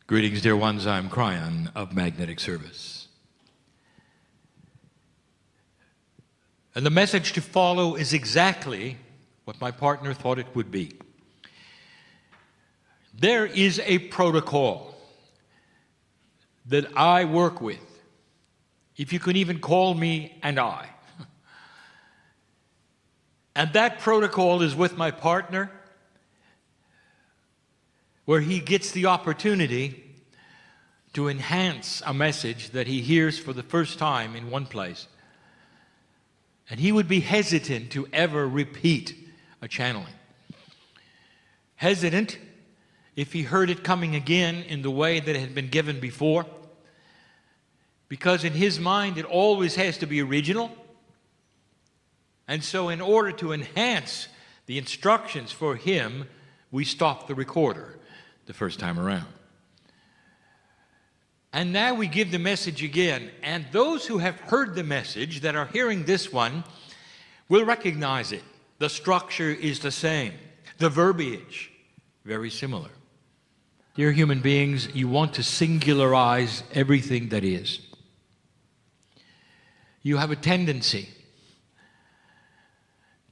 Greetings, dear ones. I'm Kryon of Magnetic Service. And the message to follow is exactly what my partner thought it would be. There is a protocol that I work with, if you can even call me an I. And that protocol is with my partner, where he gets the opportunity to enhance a message that he hears for the first time in one place. And he would be hesitant to ever repeat a channeling. Hesitant if he heard it coming again in the way that it had been given before, because in his mind it always has to be original. And so in order to enhance the instructions for him, we stop the recorder the first time around. And now we give the message again, and those who have heard the message that are hearing this one will recognize it. The structure is the same. The verbiage, very similar. Dear human beings, you want to singularize everything that is. You have a tendency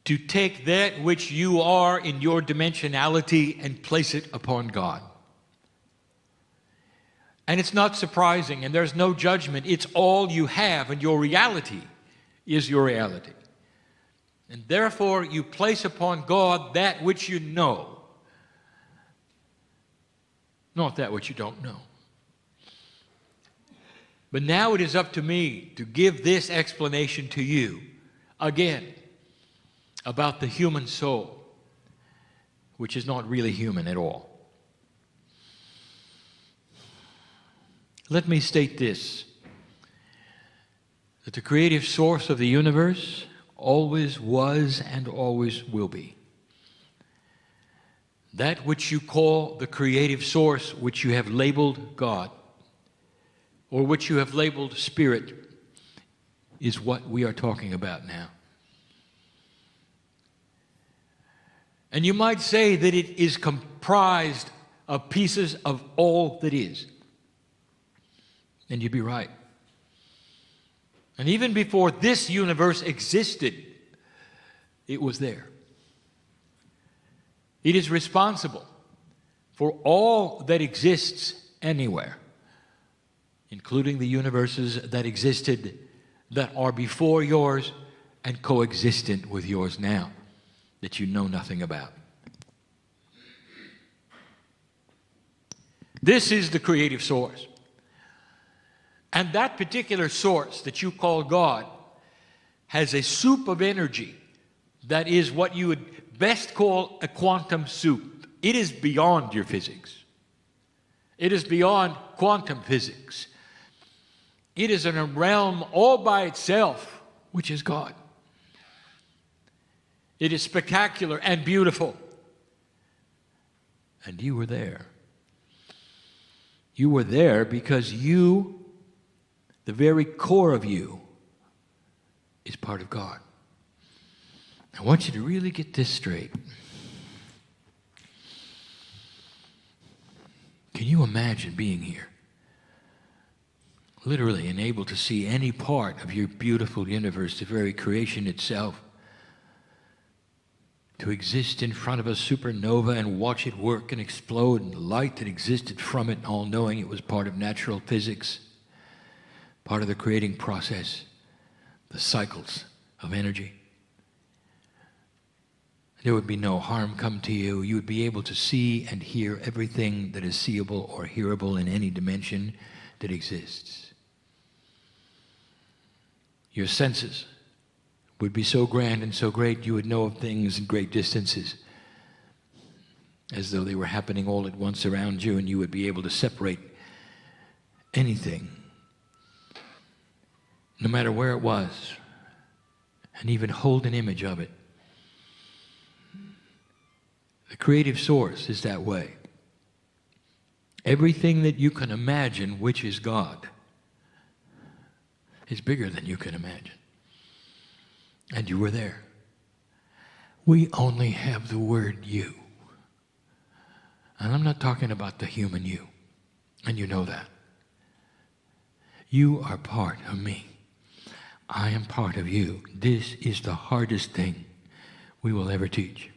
to take that which you are in your dimensionality and place it upon God. And it's not surprising, and there's no judgment. It's all you have, and your reality is your reality. And therefore, you place upon God that which you know, not that which you don't know. But now it is up to me to give this explanation to you, again, about the human soul, which is not really human at all. Let me state this, that the creative source of the universe always was and always will be. That which you call the creative source, which you have labeled God, or which you have labeled Spirit, is what we are talking about now. And you might say that it is comprised of pieces of all that is. And you'd be right. And even before this universe existed, it was there. It is responsible for all that exists anywhere, including the universes that existed that are before yours and coexistent with yours now, that you know nothing about. This is the creative source. And that particular source that you call God has a soup of energy that is what you would best call a quantum soup. It is beyond your physics. It is beyond quantum physics. It is in a realm all by itself, which is God. It is spectacular and beautiful. And you were there. You were there because you, the very core of you, is part of God. I want you to really get this straight. Can you imagine being here? Literally and able to see any part of your beautiful universe, the very creation itself, to exist in front of a supernova and watch it work and explode, and the light that existed from it, all knowing it was part of natural physics, part of the creating process, the cycles of energy. There would be no harm come to you. You would be able to see and hear everything that is seeable or hearable in any dimension that exists. Your senses would be so grand and so great, you would know of things in great distances, as though they were happening all at once around you, and you would be able to separate anything, no matter where it was, and even hold an image of it. The creative source is that way. Everything that you can imagine, which is God, is bigger than you can imagine. And you were there. We only have the word you. And I'm not talking about the human you. And you know that. You are part of me. I am part of you. This is the hardest thing we will ever teach.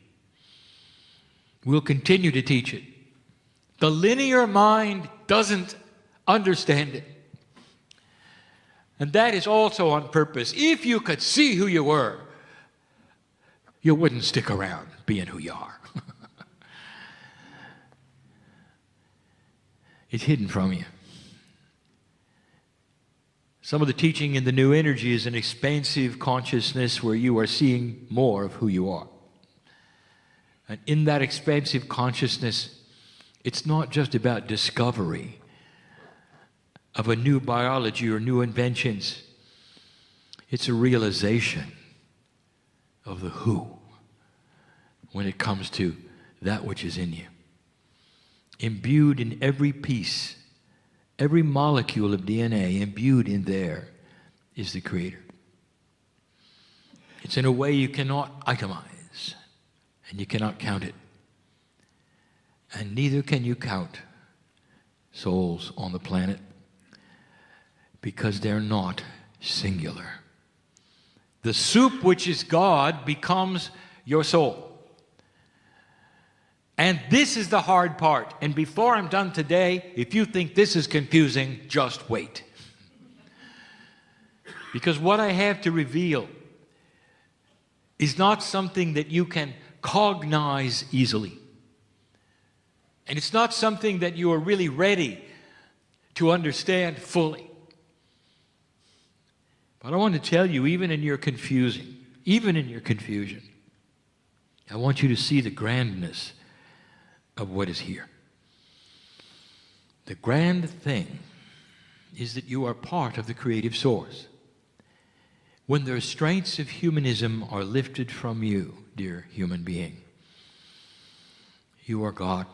We'll continue to teach it. The linear mind doesn't understand it. And that is also on purpose. If you could see who you were, you wouldn't stick around being who you are. It's hidden from you. Some of the teaching in the New Energy is an expansive consciousness where you are seeing more of who you are. And in that expansive consciousness, it's not just about discovery of a new biology or new inventions. It's a realization of the who when it comes to that which is in you. Imbued in every piece, every molecule of DNA, imbued in there is the Creator. It's in a way you cannot itemize, and you cannot count it. And neither can you count souls on the planet, because they're not singular. The soup, which is God, becomes your soul. And this is the hard part. And before I'm done today, if you think this is confusing, just wait. Because what I have to reveal is not something that you can cognize easily. And it's not something that you are really ready to understand fully. But I want to tell you, even in your confusion, I want you to see the grandness of what is here. The grand thing is that you are part of the creative source. When the restraints of humanism are lifted from you, dear human being, you are God.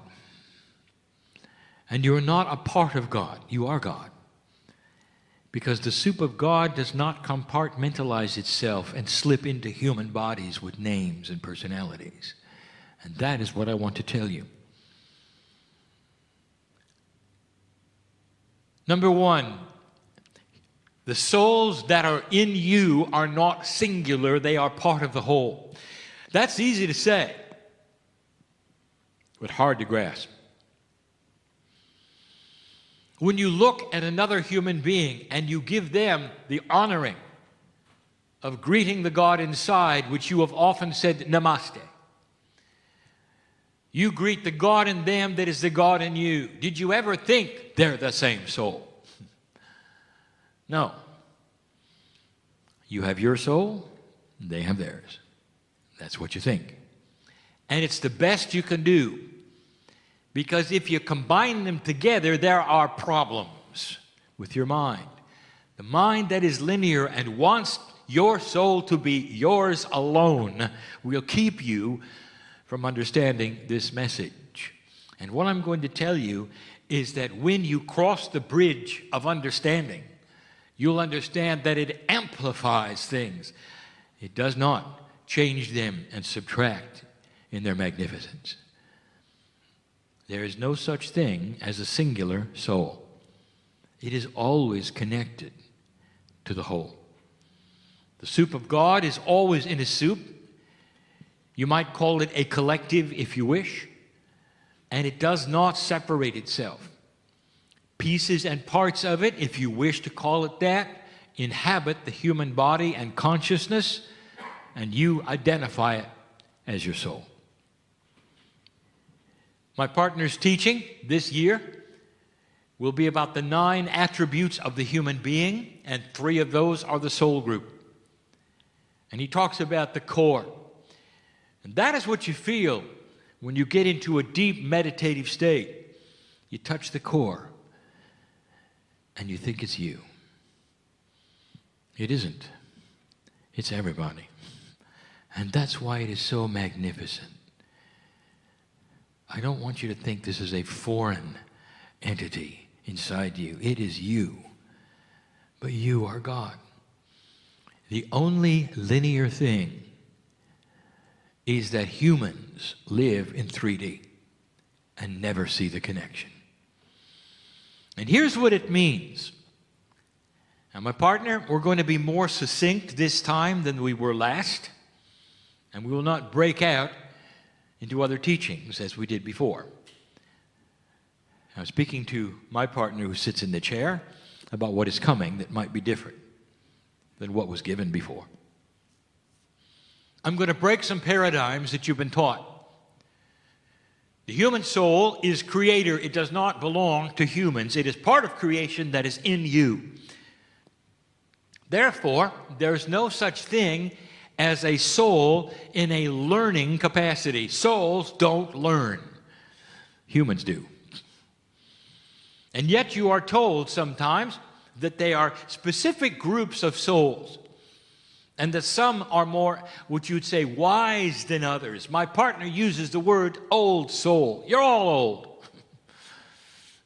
And you are not a part of God, you are God. Because the soup of God does not compartmentalize itself and slip into human bodies with names and personalities. And that is what I want to tell you. Number one, the souls that are in you are not singular, they are part of the whole. That's easy to say, but hard to grasp. When you look at another human being and you give them the honoring of greeting the God inside, which you have often said, Namaste. You greet the God in them that is the God in you. Did you ever think they're the same soul? No. You have your soul, they have theirs. That's what you think. And it's the best you can do. Because if you combine them together, there are problems with your mind. The mind that is linear and wants your soul to be yours alone will keep you from understanding this message. And what I'm going to tell you is that when you cross the bridge of understanding, you'll understand that it amplifies things. It does not change them and subtract in their magnificence. There is no such thing as a singular soul. It is always connected to the whole. The soup of God is always in a soup. You might call it a collective if you wish. And it does not separate itself. Pieces and parts of it, if you wish to call it that, inhabit the human body and consciousness, and you identify it as your soul. My partner's teaching this year will be about the 9 attributes of the human being, and 3 of those are the soul group. And he talks about the core. And that is what you feel when you get into a deep meditative state. You touch the core, and you think it's you. It isn't. It's everybody. And that's why it is so magnificent. I don't want you to think this is a foreign entity inside you. It is you. But you are God. The only linear thing is that humans live in 3D and never see the connection. And here's what it means. Now, my partner, we're going to be more succinct this time than we were last, and we will not break out into other teachings as we did before. I was speaking to my partner who sits in the chair about what is coming that might be different than what was given before. I'm going to break some paradigms that you've been taught. The human soul is creator. It does not belong to humans. It is part of creation that is in you. Therefore, there's no such thing as a soul in a learning capacity. Souls don't learn. Humans do. And yet you are told sometimes that they are specific groups of souls, and that some are more, what you'd say, wise than others. My partner uses the word old soul. You're all old.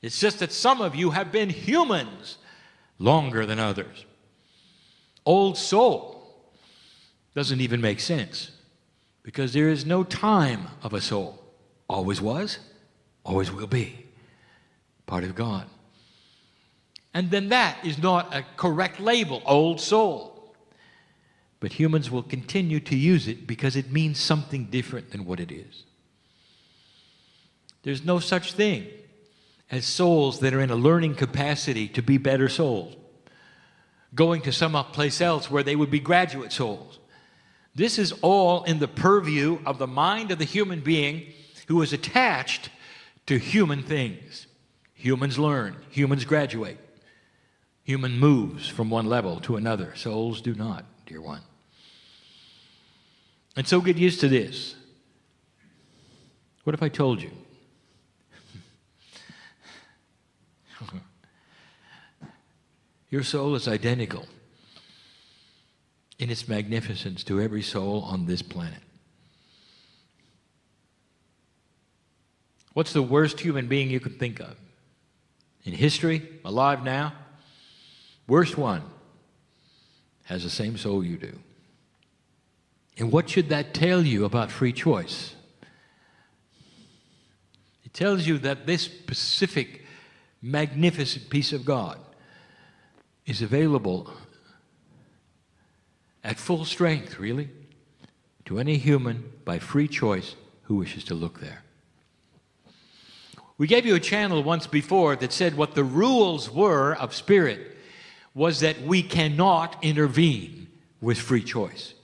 It's just that some of you have been humans longer than others. Old soul doesn't even make sense, because there is no time of a soul. Always was, always will be. Part of God. And then that is not a correct label, old soul. But humans will continue to use it because it means something different than what it is. There's no such thing as souls that are in a learning capacity to be better souls, going to some place else where they would be graduate souls. This is all in the purview of the mind of the human being who is attached to human things. Humans learn, humans graduate. Human moves from one level to another. Souls do not, dear one. And so get used to this. What if I told you? Your soul is identical in its magnificence to every soul on this planet. What's the worst human being you could think of? In history, alive now? Worst one has the same soul you do. And what should that tell you about free choice? It tells you that this specific, magnificent piece of God is available at full strength, really, to any human by free choice who wishes to look there. We gave you a channel once before that said what the rules were of spirit was that we cannot intervene with free choice.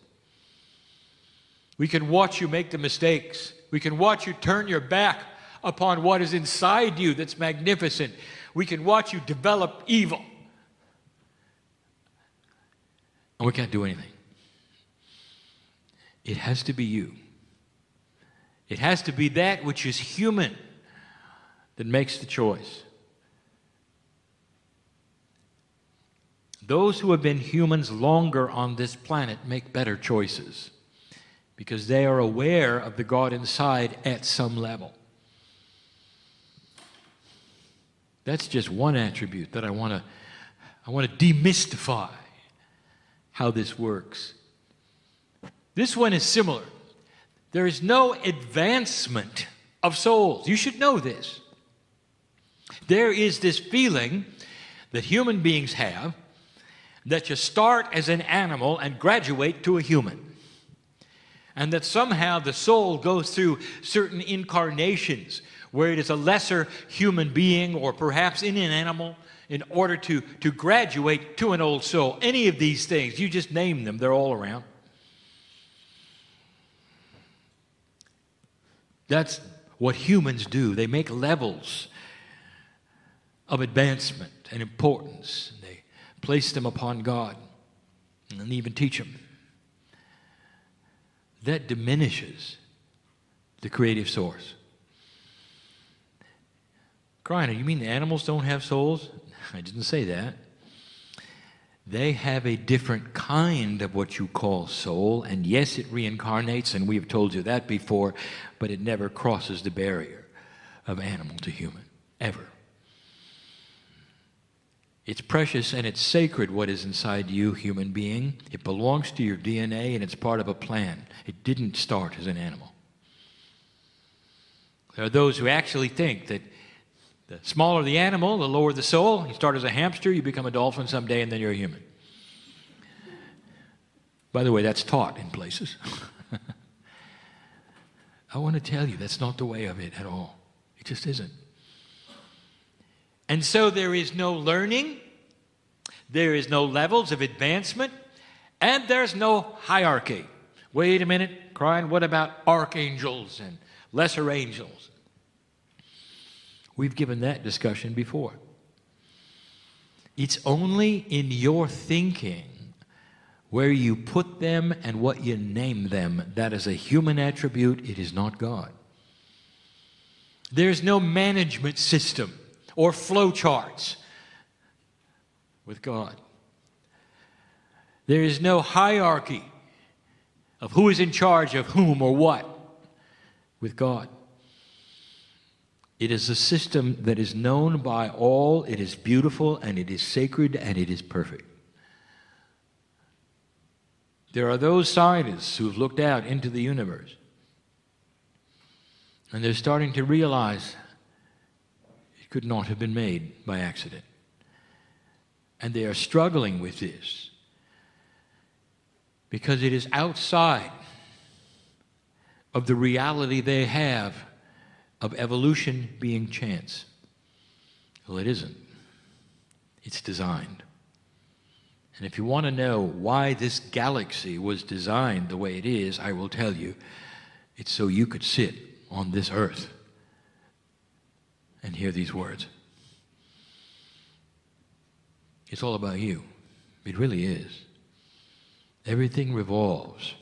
We can watch you make the mistakes. We can watch you turn your back upon what is inside you that's magnificent. We can watch you develop evil. And we can't do anything. It has to be you. It has to be that which is human that makes the choice. Those who have been humans longer on this planet make better choices because they are aware of the God inside at some level. That's just one attribute that I want to demystify how this works. This one is similar. There is no advancement of souls. You should know this. There is this feeling that human beings have that you start as an animal and graduate to a human. And that somehow the soul goes through certain incarnations where it is a lesser human being or perhaps in an animal in order to graduate to an old soul. Any of these things, you just name them, they're all around. That's what humans do. They make levels of advancement and importance. They place them upon God and even teach them. That diminishes the creative source. Kryon, you mean the animals don't have souls? I didn't say that. They have a different kind of what you call soul, and yes, it reincarnates, and we have told you that before, but it never crosses the barrier of animal to human, ever. It's precious and it's sacred what is inside you, human being. It belongs to your DNA and it's part of a plan. It didn't start as an animal. There are those who actually think that The smaller the animal, the lower the soul. You start as a hamster, you become a dolphin someday, and then you're a human. By the way, that's taught in places. I want to tell you, that's not the way of it at all. It just isn't. And so there is no learning, there is no levels of advancement, and there's no hierarchy. Wait a minute, Kryon, what about archangels and lesser angels? We've given that discussion before. It's only in your thinking where you put them and what you name them. That is a human attribute. It is not God. There's no management system or flow charts with God. There is no hierarchy of who is in charge of whom or what with God. It is a system that is known by all. It is beautiful and it is sacred and it is perfect. There are those scientists who've looked out into the universe and they're starting to realize it could not have been made by accident. And they are struggling with this because it is outside of the reality they have of evolution being chance. Well, it isn't. It's designed. And if you want to know why this galaxy was designed the way it is, I will tell you, it's so you could sit on this earth and hear these words. It's all about you. It really is. Everything revolves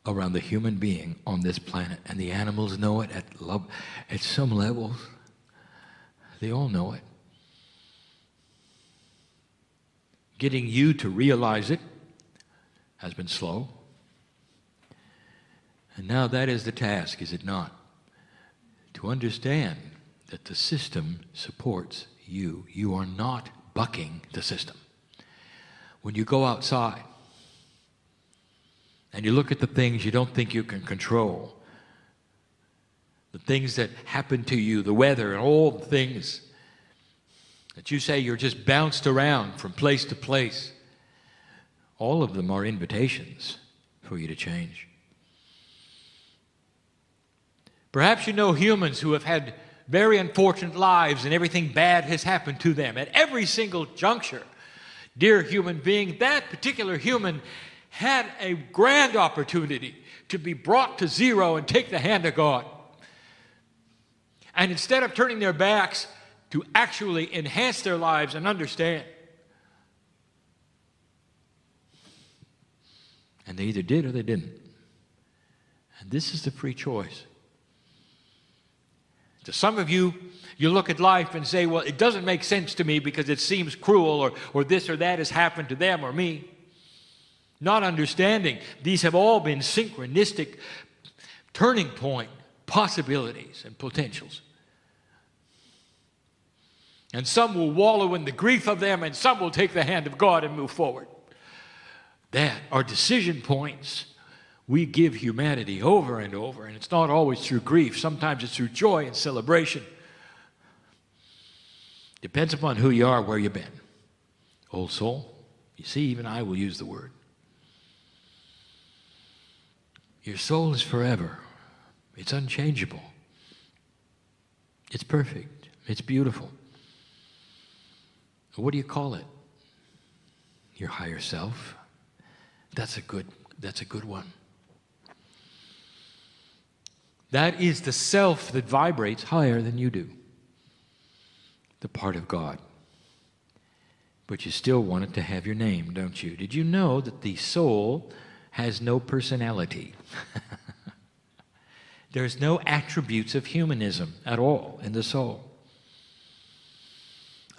around the human being on this planet, and the animals know it at some levels. They all know it. Getting you to realize it has been slow. And now that is the task, is it not? To understand that the system supports you. You are not bucking the system. When you go outside and you look at the things you don't think you can control, the things that happen to you, the weather and all the things that you say you're just bounced around from place to place, all of them are invitations for you to change. Perhaps you know humans who have had very unfortunate lives and everything bad has happened to them at every single juncture. Dear human being, that particular human had a grand opportunity to be brought to zero and take the hand of God. And instead of turning their backs, to actually enhance their lives and understand. And they either did or they didn't. And this is the free choice. To some of you, you look at life and say, well, it doesn't make sense to me because it seems cruel, or this or that has happened to them or me. Not understanding, these have all been synchronistic turning point possibilities and potentials. And some will wallow in the grief of them, and some will take the hand of God and move forward. That are decision points we give humanity over and over, and it's not always through grief. Sometimes it's through joy and celebration. Depends upon who you are, where you've been. Old soul, you see, even I will use the word. Your soul is forever. It's unchangeable. It's perfect. It's beautiful. What do you call it? Your higher self. That's a good one. That is the self that vibrates higher than you do. The part of God. But you still want it to have your name, don't you? Did you know that the soul has no personality? There's no attributes of humanism at all in the soul.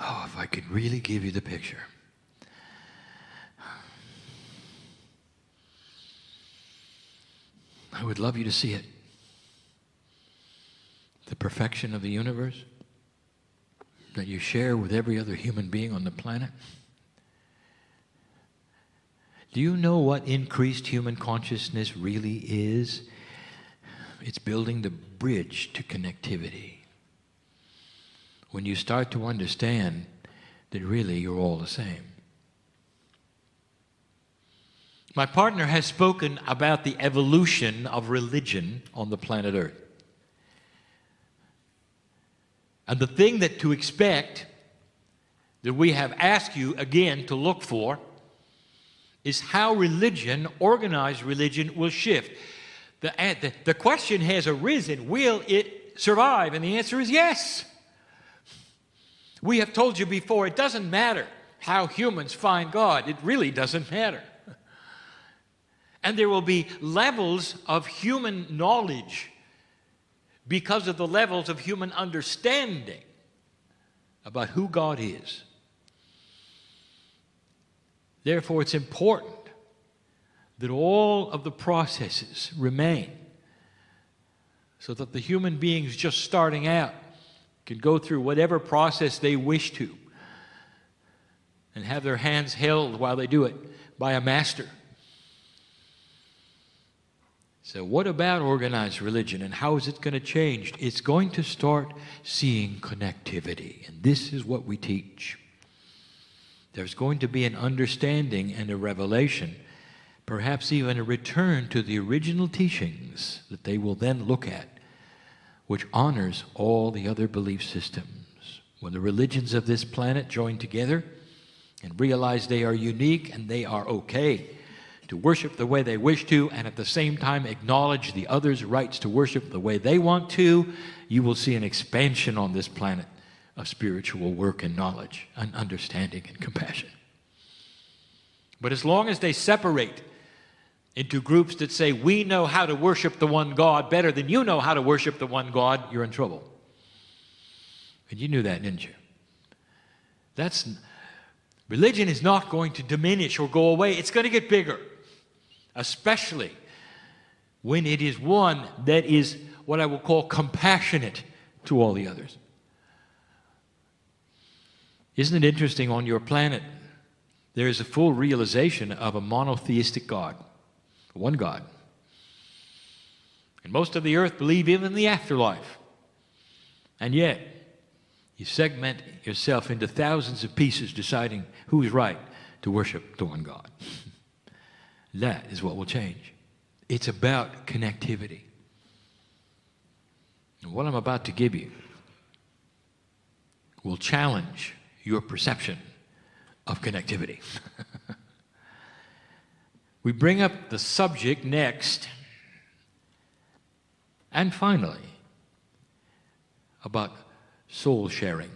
Oh, if I could really give you the picture. I would love you to see it. The perfection of the universe that you share with every other human being on the planet. Do you know what increased human consciousness really is? It's building the bridge to connectivity. when you start to understand that really you're all the same. My partner has spoken about the evolution of religion on the planet Earth. And the thing that to expect, that we have asked you again to look for, is how religion, organized religion, will shift. The question has arisen, will it survive? And the answer is yes. We have told you before, it doesn't matter how humans find God. It really doesn't matter. And there will be levels of human knowledge because of the levels of human understanding about who God is. Therefore, it's important that all of the processes remain so that the human beings just starting out can go through whatever process they wish to and have their hands held while they do it by a master. So what about organized religion, and how is it going to change? It's going to start seeing connectivity, and this is what we teach. There's going to be an understanding and a revelation, perhaps even a return to the original teachings that they will then look at, which honors all the other belief systems. When the religions of this planet join together and realize they are unique and they are okay to worship the way they wish to, and at the same time acknowledge the others' rights to worship the way they want to, you will see an expansion on this planet of spiritual work and knowledge and understanding and compassion. But as long as they separate into groups that say, we know how to worship the one God better than you know how to worship the one God, you're in trouble. And you knew that, didn't you? Religion is not going to diminish or go away. It's going to get bigger, especially when it is one that is what I will call compassionate to all the others. Isn't it interesting, on your planet, there is a full realization of a monotheistic God, one God. And most of the earth believe even in the afterlife. And yet, you segment yourself into thousands of pieces deciding who is right to worship the one God. That is what will change. It's about connectivity. And what I'm about to give you will challenge your perception of connectivity. We bring up the subject next, and finally, about soul sharing.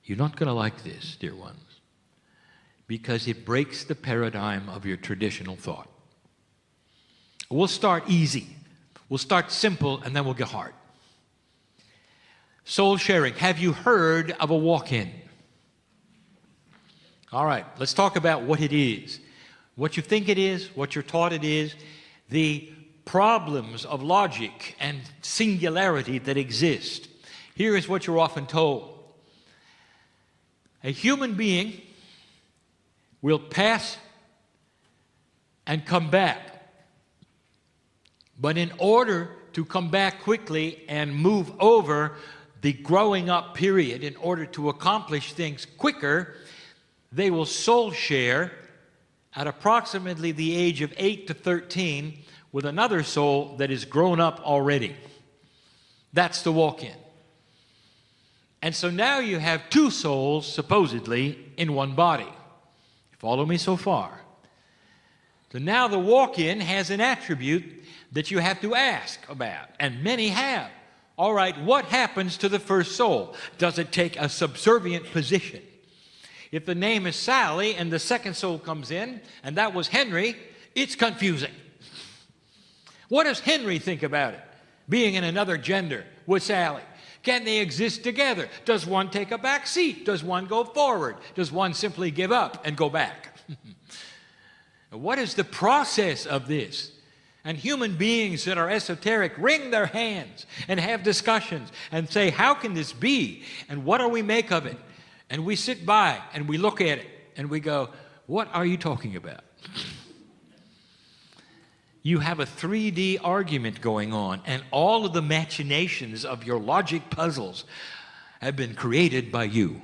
You're not going to like this, dear ones, because it breaks the paradigm of your traditional thought. We'll start easy. We'll start simple, and then we'll get hard. Soul sharing. Have you heard of a walk-in? All right, let's talk about what it is. What you think it is, what you're taught it is, the problems of logic and singularity that exist. Here is what you're often told. A human being will pass and come back. But in order to come back quickly and move over the growing up period, in order to accomplish things quicker, they will soul share at approximately the age of 8 to 13 with another soul that is grown up already. That's the walk-in. And so now you have two souls, supposedly, in one body. Follow me so far? So now the walk-in has an attribute that you have to ask about, and many have. All right, what happens to the first soul? Does it take a subservient position? If the name is Sally and the second soul comes in, and that was Henry, it's confusing. What does Henry think about it, being in another gender with Sally? Can they exist together? Does one take a back seat? Does one go forward? Does one simply give up and go back? What is the process of this? And human beings that are esoteric wring their hands and have discussions and say, how can this be? And what do we make of it? And we sit by and we look at it and we go, what are you talking about? You have a 3D argument going on, and all of the machinations of your logic puzzles have been created by you.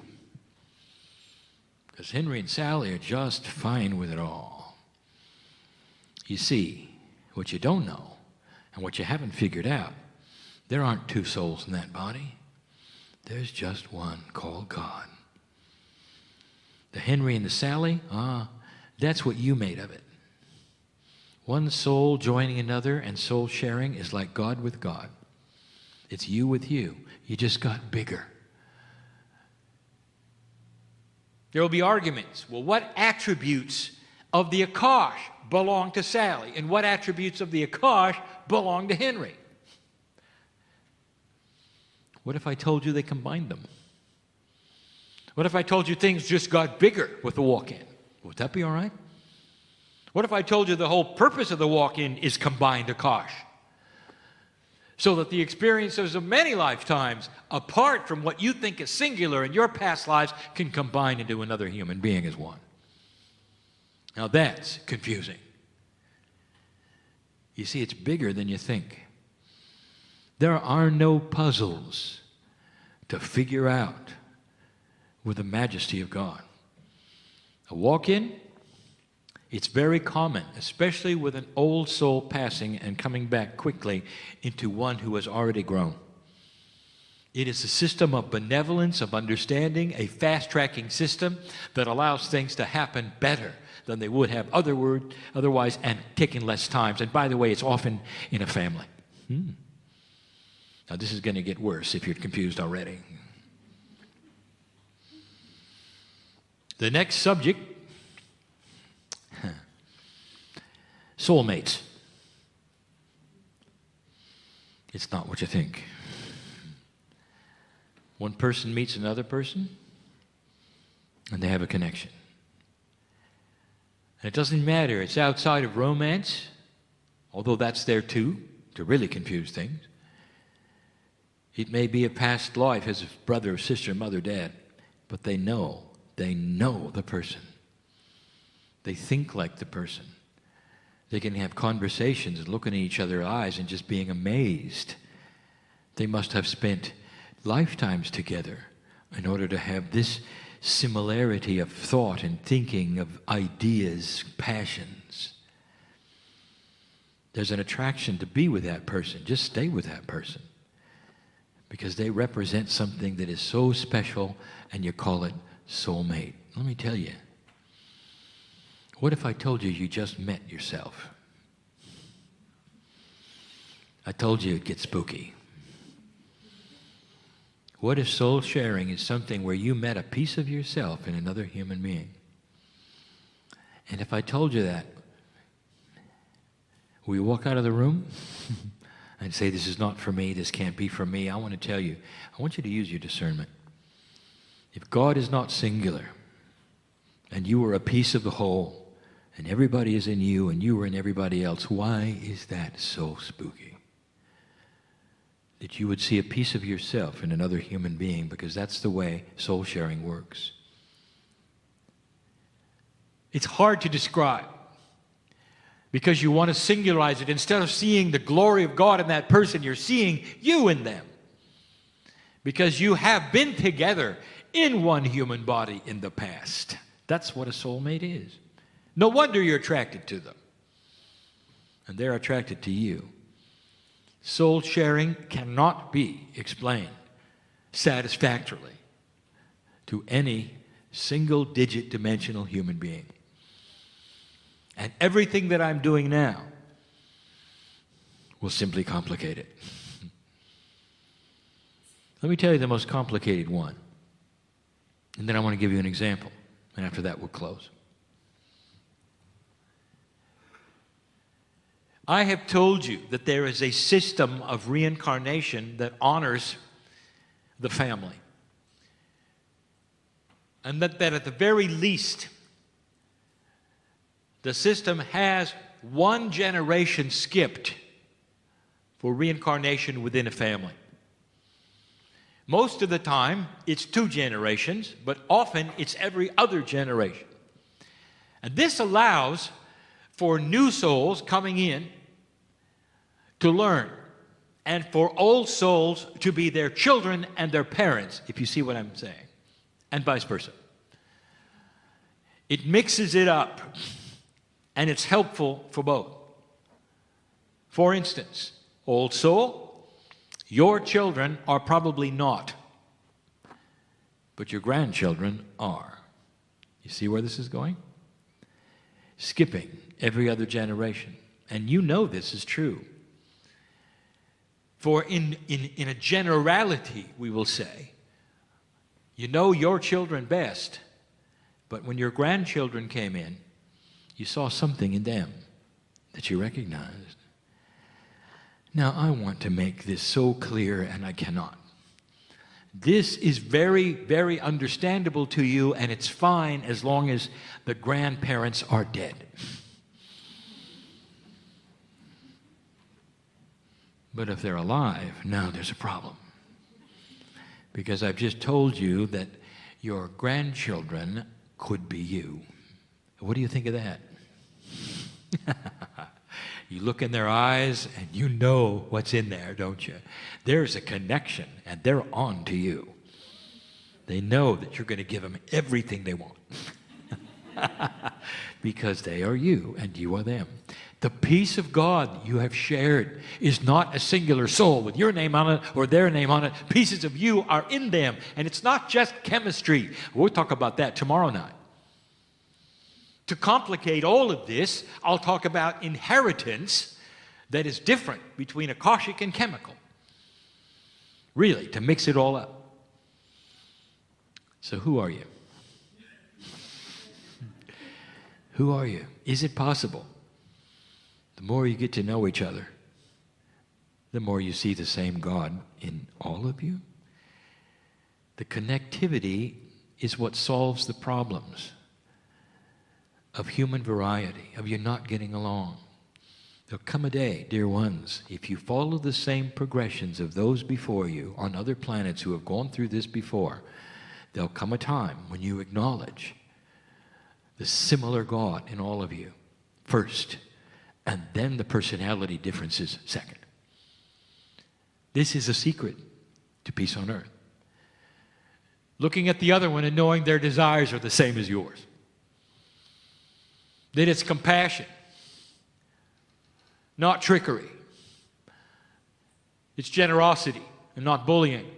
Because Henry and Sally are just fine with it all. You see, what you don't know and what you haven't figured out, there aren't two souls in that body. There's just one called God. The Henry and the Sally, that's what you made of it. One soul joining another and soul sharing is like God with God. It's you with you. You just got bigger. There will be arguments. Well, what attributes of the Akash belong to Sally? And what attributes of the Akash belong to Henry? What if I told you they combined them? What if I told you things just got bigger with the walk-in? Would that be all right? What if I told you the whole purpose of the walk-in is combined Akash? So that the experiences of many lifetimes, apart from what you think is singular in your past lives, can combine into another human being as one. Now that's confusing. You see, it's bigger than you think. There are no puzzles to figure out with the majesty of God. A walk-in, it's very common, especially with an old soul passing and coming back quickly into one who has already grown. It is a system of benevolence, of understanding, a fast-tracking system that allows things to happen better than they would have otherwise and taking less time. And by the way, it's often in a family. Now this is going to get worse if you're confused already. The next subject, soulmates. It's not what you think. One person meets another person, and they have a connection. And it doesn't matter, it's outside of romance, although that's there too, to really confuse things. It may be a past life as a brother, sister, mother, dad, but they know the person. They think like the person. They can have conversations and looking at each other's eyes and just being amazed. They must have spent lifetimes together in order to have this similarity of thought and thinking, of ideas, passions. There's an attraction to be with that person. Just stay with that person. Because they represent something that is so special, and you call it soulmate. Let me tell you. What if I told you you just met yourself? I told you it'd get spooky. What if soul sharing is something where you met a piece of yourself in another human being? And if I told you that, will you walk out of the room and say, this is not for me, this can't be for me? I want to tell you, I want you to use your discernment. If God is not singular, and you are a piece of the whole, and everybody is in you, and you are in everybody else, why is that so spooky? That you would see a piece of yourself in another human being, because that's the way soul sharing works. It's hard to describe, because you want to singularize it. Instead of seeing the glory of God in that person, you're seeing you in them. Because you have been together in one human body in the past. That's what a soulmate is. No wonder you're attracted to them. And they're attracted to you. Soul sharing cannot be explained satisfactorily to any single-digit dimensional human being. And everything that I'm doing now will simply complicate it. Let me tell you the most complicated one. And then I want to give you an example. And after that, we'll close. I have told you that there is a system of reincarnation that honors the family. And that at the very least, the system has one generation skipped for reincarnation within a family. Most of the time, it's 2 generations, but often it's every other generation. And this allows for new souls coming in to learn and for old souls to be their children and their parents, if you see what I'm saying, and vice versa. It mixes it up, and it's helpful for both. For instance, old soul, your children are probably not, but your grandchildren are. You see where this is going? Skipping every other generation. And you know this is true. For in a generality, we will say, you know your children best, but when your grandchildren came in, you saw something in them that you recognized. Now, I want to make this so clear, and I cannot. This is very, very understandable to you, and it's fine as long as the grandparents are dead. But if they're alive, now there's a problem. Because I've just told you that your grandchildren could be you. What do you think of that? You look in their eyes and you know what's in there, don't you? There's a connection, and they're on to you. They know that you're going to give them everything they want. Because they are you and you are them. The peace of God you have shared is not a singular soul with your name on it or their name on it. Pieces of you are in them, and it's not just chemistry. We'll talk about that tomorrow night. To complicate all of this, I'll talk about inheritance that is different between Akashic and chemical. Really, to mix it all up. So who are you? Who are you? Is it possible? The more you get to know each other, the more you see the same God in all of you. The connectivity is what solves the problems of human variety, of you not getting along. There'll come a day, dear ones, if you follow the same progressions of those before you on other planets who have gone through this before, there'll come a time when you acknowledge the similar God in all of you first, and then the personality differences second. This is a secret to peace on earth. Looking at the other one and knowing their desires are the same as yours. That it's compassion, not trickery. It's generosity and not bullying.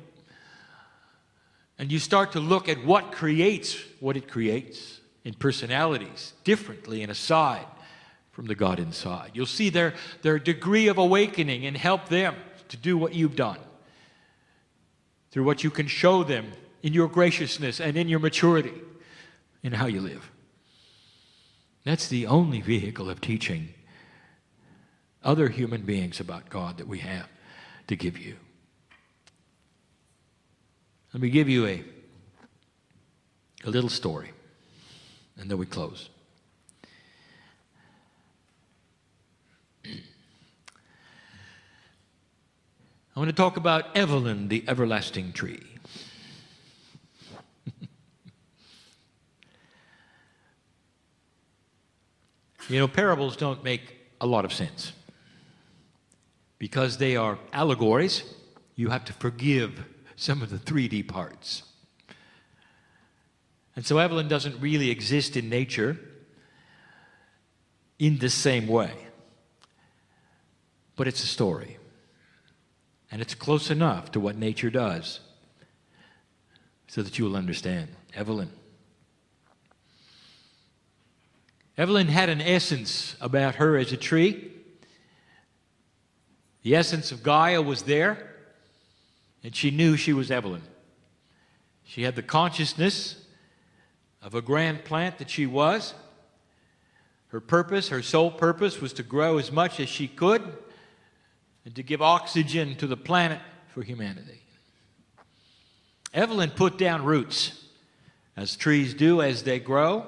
And you start to look at what creates what it creates in personalities differently and aside from the God inside. You'll see their degree of awakening and help them to do what you've done through what you can show them in your graciousness and in your maturity in how you live. That's the only vehicle of teaching other human beings about God that we have to give you. Let me give you a little story, and then we close. I want to talk about Evelyn, the everlasting tree. You know, parables don't make a lot of sense. Because they are allegories, you have to forgive some of the 3D parts. And so Evelyn doesn't really exist in nature in the same way. But it's a story. And it's close enough to what nature does so that you will understand. Evelyn had an essence about her as a tree. The essence of Gaia was there, and she knew she was Evelyn. She had the consciousness of a grand plant that she was. Her purpose, her sole purpose, was to grow as much as she could and to give oxygen to the planet for humanity. Evelyn put down roots, as trees do as they grow,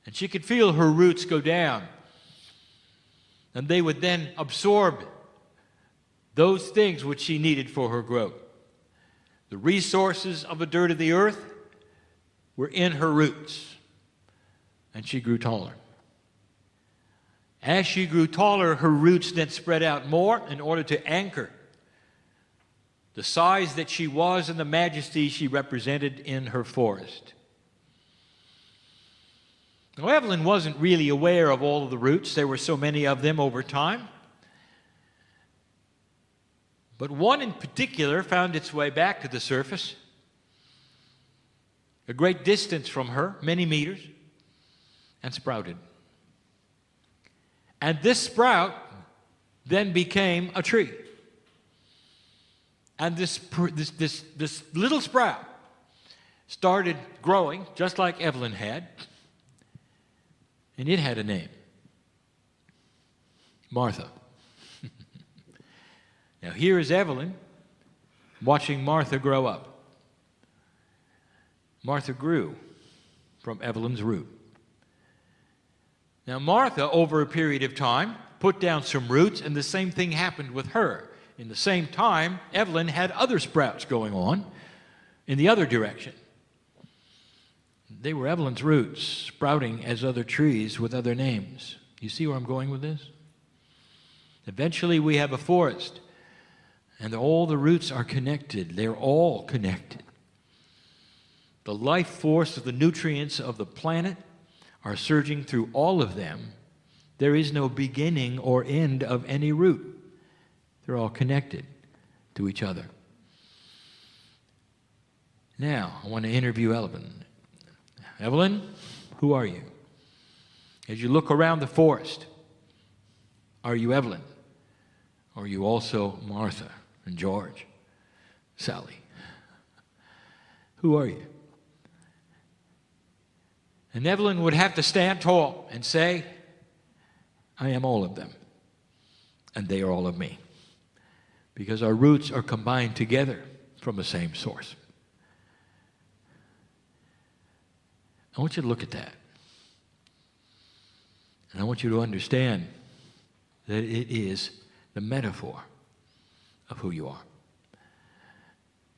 and she could feel her roots go down. And they would then absorb those things which she needed for her growth. The resources of the dirt of the earth were in her roots, and she grew taller. As she grew taller, her roots then spread out more in order to anchor the size that she was and the majesty she represented in her forest. Now, Evelyn wasn't really aware of all of the roots. There were so many of them over time. But one in particular found its way back to the surface, a great distance from her, many meters, and sprouted. And this sprout then became a tree. And this little sprout started growing just like Evelyn had, and it had a name, Martha. Now here is Evelyn watching Martha grow up. Martha grew from Evelyn's root. Now Martha, over a period of time, put down some roots, and the same thing happened with her. In the same time, Evelyn had other sprouts going on in the other direction. They were Evelyn's roots, sprouting as other trees with other names. You see where I'm going with this? Eventually we have a forest, and all the roots are connected. They're all connected. The life force of the nutrients of the planet are surging through all of them. There is no beginning or end of any root. They're all connected to each other. Now, I want to interview Evelyn. Evelyn, who are you? As you look around the forest, are you Evelyn? Or are you also Martha and George, Sally? Who are you? And Evelyn would have to stand tall and say, I am all of them, and they are all of me. Because our roots are combined together from the same source. I want you to look at that. And I want you to understand that it is the metaphor of who you are.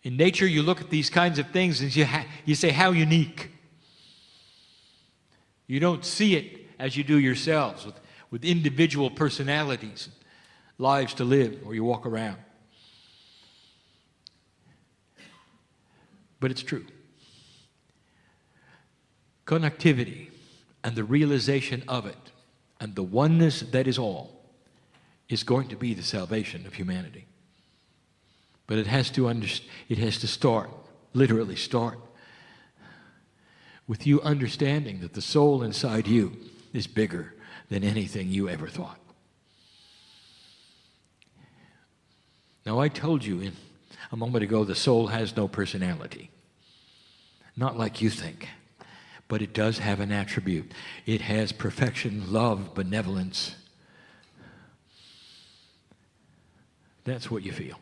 In nature, you look at these kinds of things and you say, how unique. You don't see it as you do yourselves, with individual personalities, lives to live, or you walk around. But it's true. Connectivity and the realization of it and the oneness that is all is going to be the salvation of humanity. But it has to start, literally start, with you understanding that the soul inside you is bigger than anything you ever thought. Now, I told you a moment ago the soul has no personality. Not like you think. But it does have an attribute. It has perfection, love, benevolence. That's what you feel.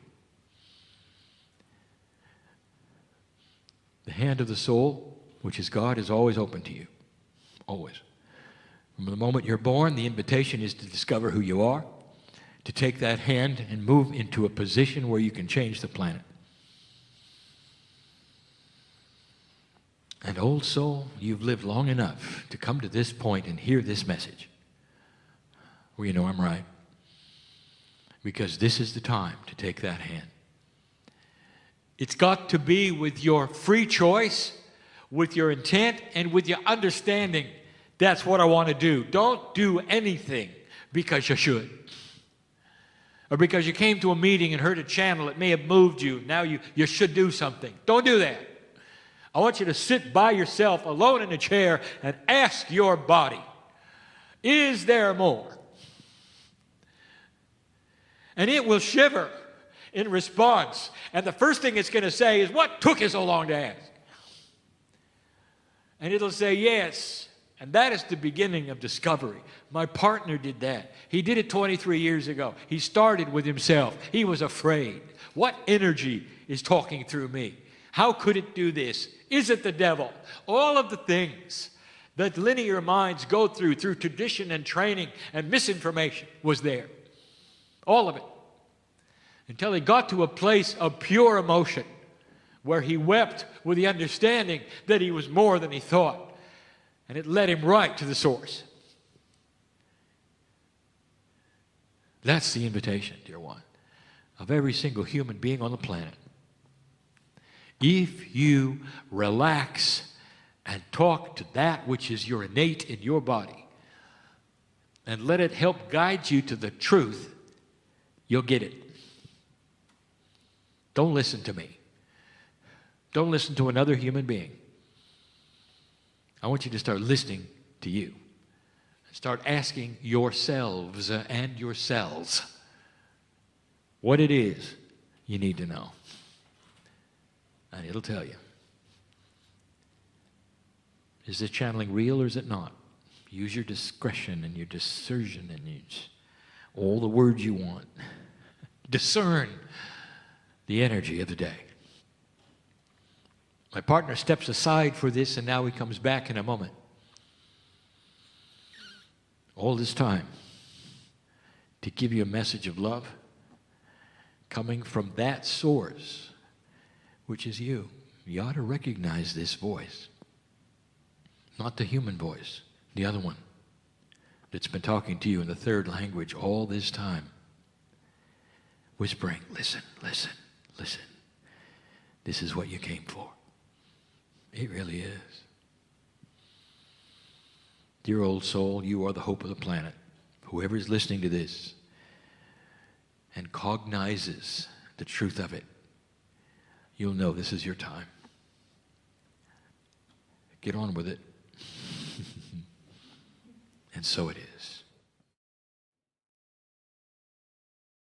The hand of the soul, which is God, is always open to you. Always. From the moment you're born, the invitation is to discover who you are, to take that hand and move into a position where you can change the planet. And old soul, you've lived long enough to come to this point and hear this message. Well, you know I'm right. Because this is the time to take that hand. It's got to be with your free choice, with your intent, and with your understanding. That's what I want to do. Don't do anything because you should. Or because you came to a meeting and heard a channel, it may have moved you. Now you should do something. Don't do that. I want you to sit by yourself alone in a chair and ask your body, is there more? And it will shiver in response. And the first thing it's going to say is, what took you so long to ask? And it'll say, yes. And that is the beginning of discovery. My partner did that. He did it 23 years ago. He started with himself. He was afraid. What energy is talking through me? How could it do this? Is it the devil? All of the things that linear minds go through tradition and training and misinformation was there. All of it. Until he got to a place of pure emotion where he wept with the understanding that he was more than he thought. And it led him right to the source. That's the invitation, dear one, of every single human being on the planet. If you relax and talk to that which is your innate in your body and let it help guide you to the truth, you'll get it. Don't listen to me. Don't listen to another human being. I want you to start listening to you. Start asking yourselves and yourselves what it is you need to know. And it'll tell you. Is this channeling real or is it not? Use your discretion and your discernment and all the words you want. Discern the energy of the day. My partner steps aside for this, and now he comes back in a moment. All this time to give you a message of love coming from that source, which is you. You ought to recognize this voice. Not the human voice, the other one that's been talking to you in the third language all this time. Whispering, listen, listen, listen. This is what you came for. It really is. Dear old soul, you are the hope of the planet. Whoever is listening to this and cognizes the truth of it, you'll know this is your time. Get on with it. And so it is.